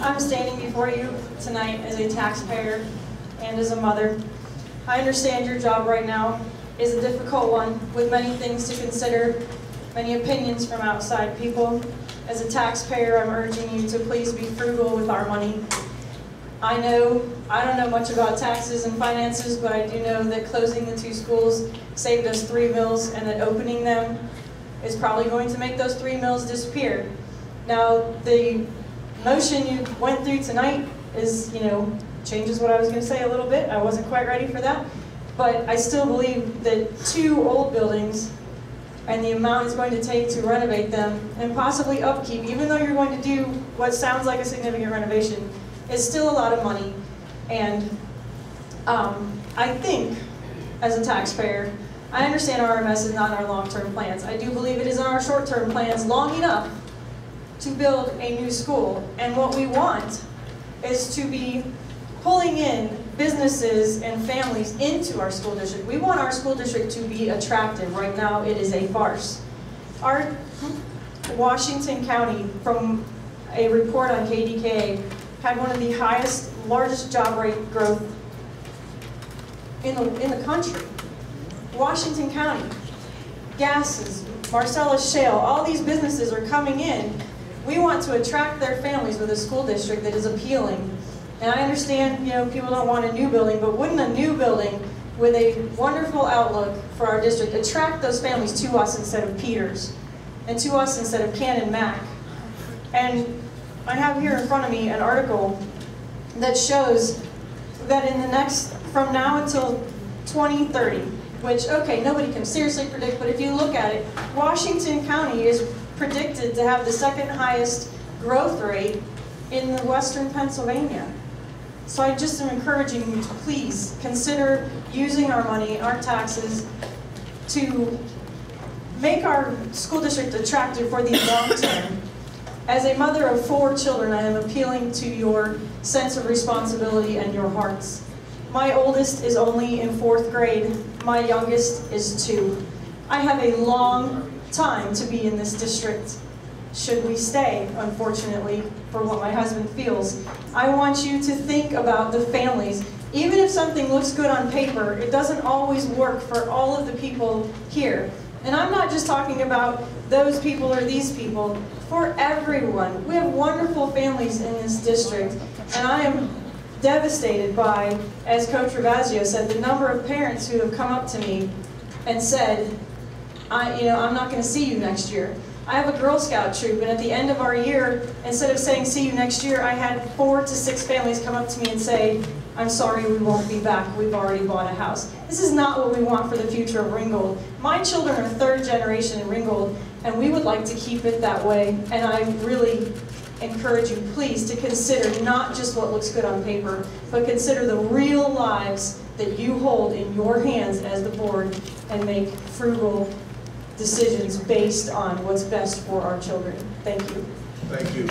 I'm standing before you tonight as a taxpayer and as a mother. I understand your job right now is a difficult one with many things to consider, many opinions from outside people. As a taxpayer, I'm urging you to please be frugal with our money. I don't know much about taxes and finances, but I do know that closing the 2 schools saved us 3 mills, and that opening them is probably going to make those 3 mills disappear. Now, the motion you went through tonight is, changes what I was going to say a little bit. I wasn't quite ready for that. But I still believe that 2 old buildings and the amount it's going to take to renovate them and possibly upkeep, even though you're going to do what sounds like a significant renovation, is still a lot of money. And I think, as a taxpayer, I understand RMS is not in our long-term plans. I do believe it is in our short-term plans long enough to build a new school. And what we want is to be pulling in businesses and families into our school district. We want our school district to be attractive. Right now, it is a farce. Our Washington County, from a report on KDKA, had one of the largest job rate growth in the country. Washington County, gases, Marcellus Shale, all these businesses are coming in. We want to attract their families with a school district that is appealing. And I understand, people don't want a new building, but wouldn't a new building with a wonderful outlook for our district attract those families to us instead of Peters, and to us instead of Cannon Mac? And I have here in front of me an article that shows that from now until 2030, which, okay, nobody can seriously predict, but if you look at it, Washington County is predicted to have the 2nd highest growth rate in the western Pennsylvania. So I just am encouraging you to please consider using our money, our taxes, to make our school district attractive for the long term. As a mother of 4 children, I am appealing to your sense of responsibility and your hearts. My oldest is only in 4th grade. My youngest is 2. I have a long time to be in this district, should we stay, unfortunately, for what my husband feels. I want you to think about the families. Even if something looks good on paper, it doesn't always work for all of the people here. And I'm not just talking about those people or these people, for everyone. We have wonderful families in this district, and I am devastated by, as Coach Ravazio said, the number of parents who have come up to me and said, I'm not going to see you next year. I have a Girl Scout troop, and at the end of our year, instead of saying see you next year, I had 4 to 6 families come up to me and say, I'm sorry, we won't be back. We've already bought a house. This is not what we want for the future of Ringgold. My children are 3rd generation in Ringgold, and we would like to keep it that way. And I really encourage you, please, to consider not just what looks good on paper, but consider the real lives that you hold in your hands as the board, and make frugal decisions based on what's best for our children. Thank you. Thank you.